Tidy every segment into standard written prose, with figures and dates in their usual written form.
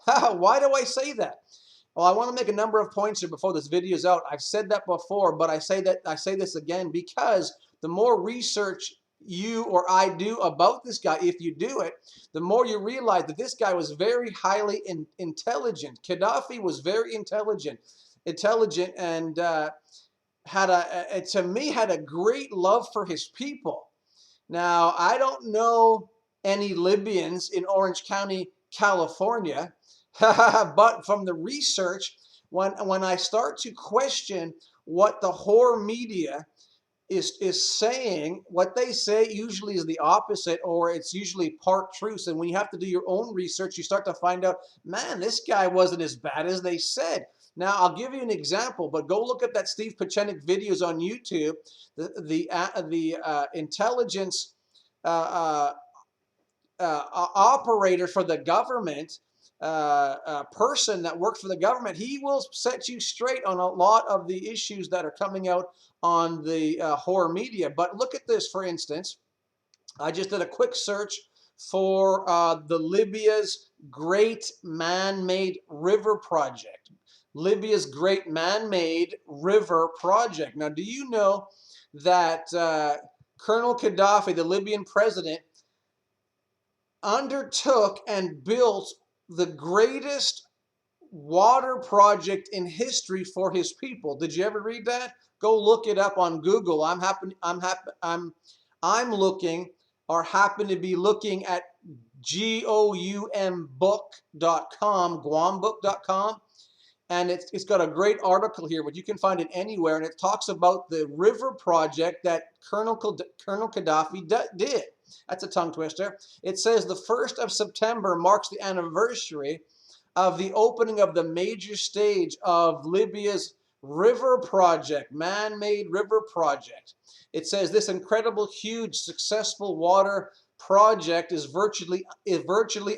Why do I say that? Well, I want to make a number of points here before this video is out. I've said that before, but I say this again because the more research you or I do about this guy, if you do it, the more you realize that this guy was very highly intelligent. Gaddafi was very intelligent, and to me, had a great love for his people. Now, I don't know any Libyans in Orange County, California, but from the research, when I start to question what the horror media is saying, what they say usually is the opposite, or it's usually part truth. And when you have to do your own research, you start to find out, man, this guy wasn't as bad as they said. Now, I'll give you an example, but go look at that Steve Pieczenik videos on YouTube. The intelligence operator for the government, person that works for the government, he will set you straight on a lot of the issues that are coming out on the horror media. But look at this, for instance. I just did a quick search for the Libya's Great Man-Made River Project. Libya's Great Man-Made River Project. Now, do you know that Colonel Gaddafi, the Libyan president, undertook and built the greatest water project in history for his people? Did you ever read that? Go look it up on Google. I'm looking, or happen to be looking, at GOUMbook.com, guambook.com, and it's got a great article here, but you can find it anywhere, and it talks about the river project that Colonel Gaddafi did. That's a tongue twister. It says the 1st of September marks the anniversary of the opening of the major stage of Libya's river project, man-made river project. It says this incredible, huge, successful water project is virtually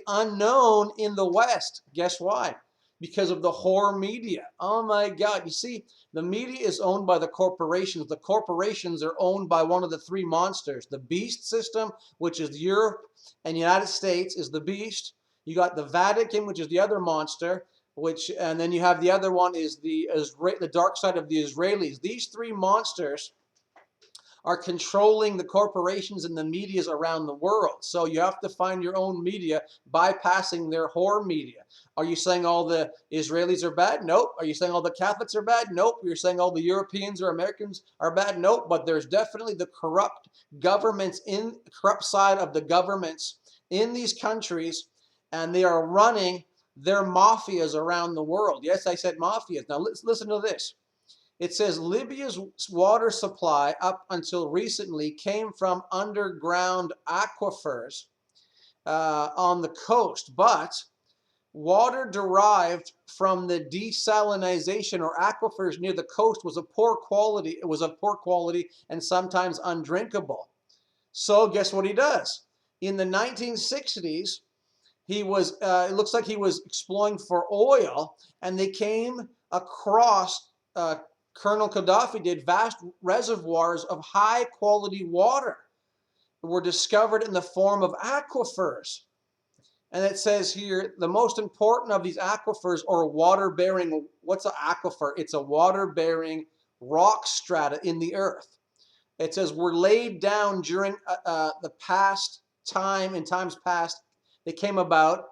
unknown in the West. Guess why? Because of the horror media. Oh my God. You see, the media is owned by the corporations. The corporations are owned by one of the three monsters. The beast system, which is Europe and United States, is the beast. You got the Vatican, which is the other monster, and then you have the other one is the dark side of the Israelis. These three monsters are controlling the corporations and the medias around the world. So you have to find your own media, bypassing their horror media. Are you saying all the Israelis are bad? Nope. Are you saying all the Catholics are bad? Nope. You're saying all the Europeans or Americans are bad? Nope. But there's definitely the corrupt side of the governments in these countries, and they are running their mafias around the world. Yes, I said mafias. Now listen to this. It says Libya's water supply up until recently came from underground aquifers on the coast, but water derived from the desalination or aquifers near the coast was of poor quality. It was of poor quality and sometimes undrinkable. So guess what he does? In the 1960s, he was it looks like he was exploring for oil, and they came across Colonel Gaddafi did vast reservoirs of high quality water were discovered in the form of aquifers. And it says here, the most important of these aquifers are water-bearing. What's an aquifer? It's a water-bearing rock strata in the earth. It says were laid down during the past time, in times past. They came about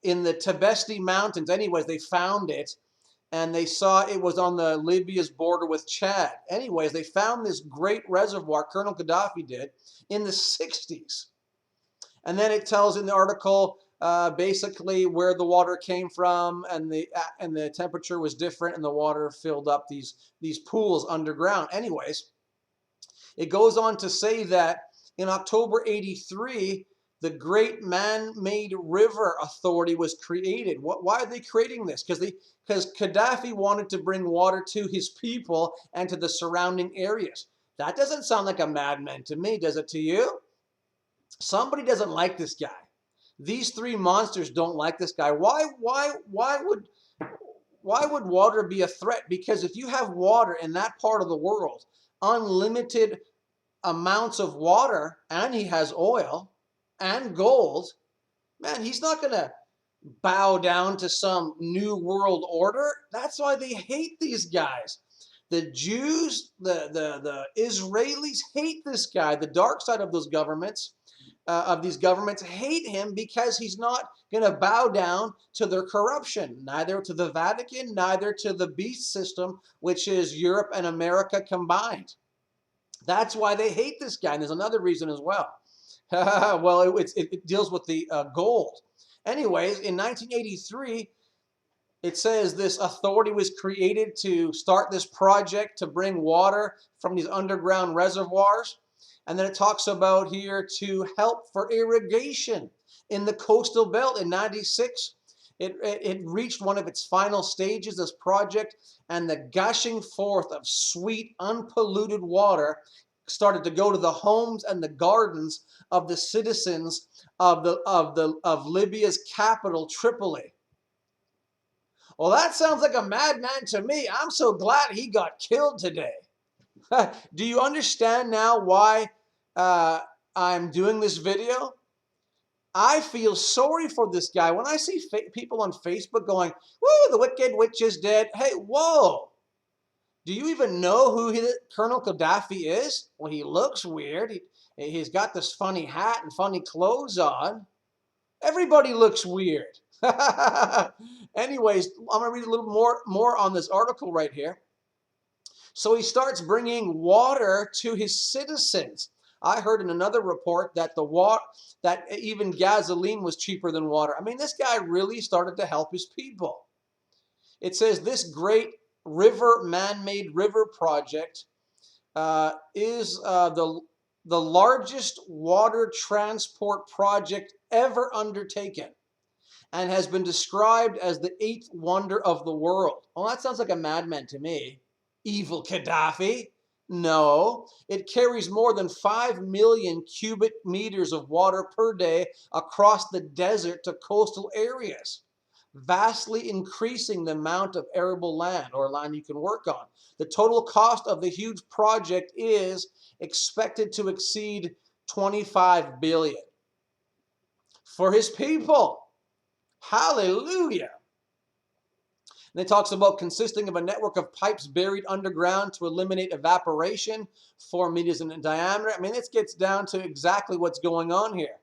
in the Tibesti Mountains. Anyways, they found it, and they saw it was on the Libya's border with Chad. Anyways, they found this great reservoir, Colonel Gaddafi did, in the 60s. And then it tells in the article basically where the water came from, and the temperature was different, and the water filled up these pools underground. Anyways, it goes on to say that in October 83, the Great Man-Made River Authority was created. Why are they creating this? Because Gaddafi wanted to bring water to his people and to the surrounding areas. That doesn't sound like a madman to me, does it to you? Somebody doesn't like this guy. These three monsters don't like this guy. Why would water be a threat? Because if you have water in that part of the world, unlimited amounts of water, and he has oil and gold, Man, he's not going to bow down to some new world order. That's why they hate these guys. The Jews, the Israelis hate this guy. The dark side of those governments, of these governments, hate him because he's not going to bow down to their corruption, neither to the Vatican, neither to the beast system, which is Europe and America combined. That's why they hate this guy. And there's another reason as well. Well, it deals with the gold. Anyways, in 1983, it says this authority was created to start this project to bring water from these underground reservoirs. And then it talks about here to help for irrigation in the coastal belt in 96. It reached one of its final stages, this project, and the gushing forth of sweet, unpolluted water started to go to the homes and the gardens of the citizens of Libya's capital, Tripoli. Well, that sounds like a madman to me. I'm so glad he got killed today. Do you understand now why I'm doing this video? I feel sorry for this guy. When I see people on Facebook going, "Woo, the wicked witch is dead." Hey, whoa. Do you even know who Colonel Gaddafi is? Well, he looks weird. He's got this funny hat and funny clothes on. Everybody looks weird. Anyways, I'm going to read a little more on this article right here. So he starts bringing water to his citizens. I heard in another report that that even gasoline was cheaper than water. I mean, this guy really started to help his people. It says this great man-made river project is the largest water transport project ever undertaken and has been described as the 8th wonder of the world. Well, that sounds like a madman to me. Evil Gaddafi. No, it carries more than 5 million cubic meters of water per day across the desert to coastal areas, vastly increasing the amount of arable land or land you can work on. The total cost of the huge project is expected to exceed 25 billion for his people. Hallelujah. And it talks about consisting of a network of pipes buried underground to eliminate evaporation, 4 meters in diameter. I mean, this gets down to exactly what's going on here.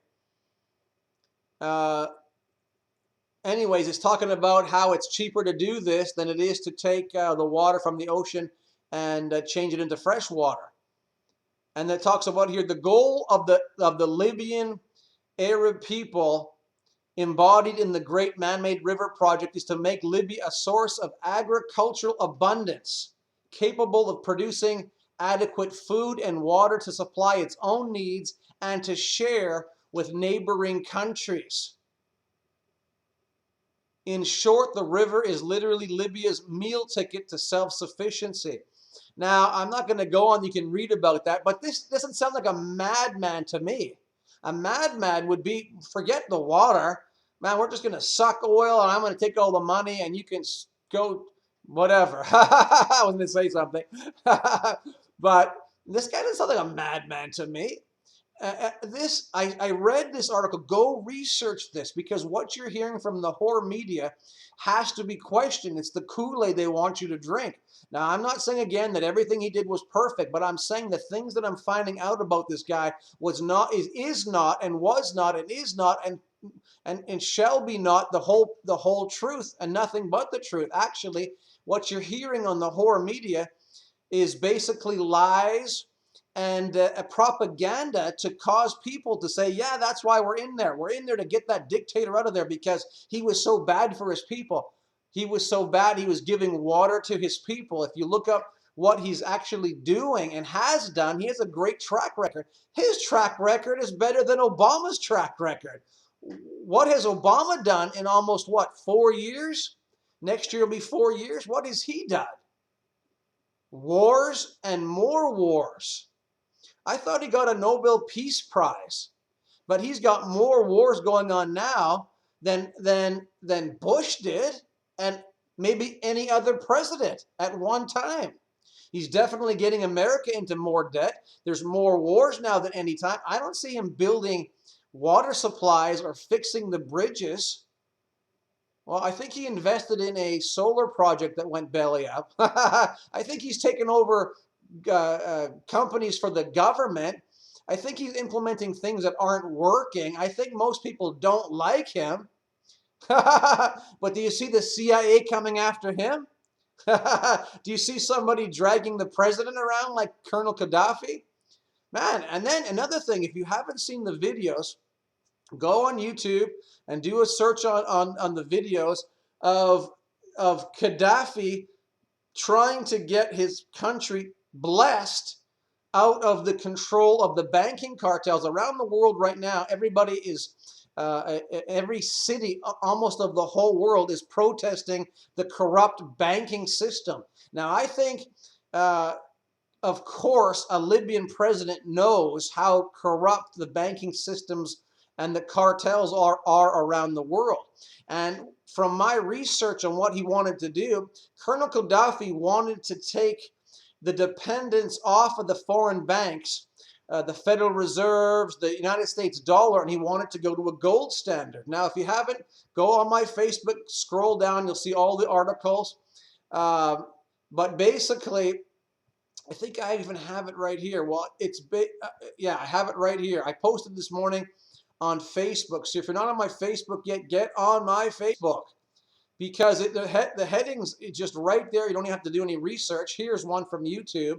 Anyways, it's talking about how it's cheaper to do this than it is to take the water from the ocean and change it into fresh water. And it talks about here the goal of the Libyan Arab people embodied in the Great Man-Made River Project is to make Libya a source of agricultural abundance, capable of producing adequate food and water to supply its own needs and to share with neighboring countries. In short, the river is literally Libya's meal ticket to self-sufficiency. Now, I'm not going to go on, you can read about that, but this doesn't sound like a madman to me. A madman would be, forget the water. Man, we're just going to suck oil and I'm going to take all the money and you can go whatever. I was going to say something. But this guy doesn't sound like a madman to me. I read this article. Go research this, because what you're hearing from the horror media has to be questioned. It's the Kool-Aid they want you to drink. Now, I'm not saying again that everything he did was perfect, but I'm saying the things that I'm finding out about this guy is not and was not and is not and shall be not the whole truth and nothing but the truth. Actually, what you're hearing on the horror media is basically lies and a propaganda to cause people to say, yeah, that's why we're in there. We're in there to get that dictator out of there because he was so bad for his people. He was so bad, he was giving water to his people. If you look up what he's actually doing and has done, he has a great track record. His track record is better than Obama's track record. What has Obama done in almost, 4 years? Next year will be 4 years. What has he done? Wars and more wars. I thought he got a Nobel Peace Prize, but he's got more wars going on now than Bush did and maybe any other president at one time. He's definitely getting America into more debt. There's more wars now than any time. I don't see him building water supplies or fixing the bridges. Well, I think he invested in a solar project that went belly up. I think he's taken over companies for the government. I think he's implementing things that aren't working. I think most people don't like him. But do you see the CIA coming after him? Do you see somebody dragging the president around like Colonel Gaddafi? Man, and then another thing, if you haven't seen the videos, go on YouTube and do a search on the videos of Gaddafi trying to get his country blessed out of the control of the banking cartels around the world right now. Everybody is, every city almost of the whole world is protesting the corrupt banking system. Now, I think, of course, a Libyan president knows how corrupt the banking systems and the cartels are around the world. And from my research on what he wanted to do, Colonel Gaddafi wanted to take the dependence off of the foreign banks, the Federal Reserves, the United States dollar, and he wanted to go to a gold standard. Now, if you haven't, go on my Facebook, scroll down, you'll see all the articles. But basically, I think I even have it right here. Well, yeah, I have it right here. I posted this morning on Facebook. So if you're not on my Facebook yet, get on my Facebook, because the headings is just right there. You don't even have to do any research. Here's one from YouTube.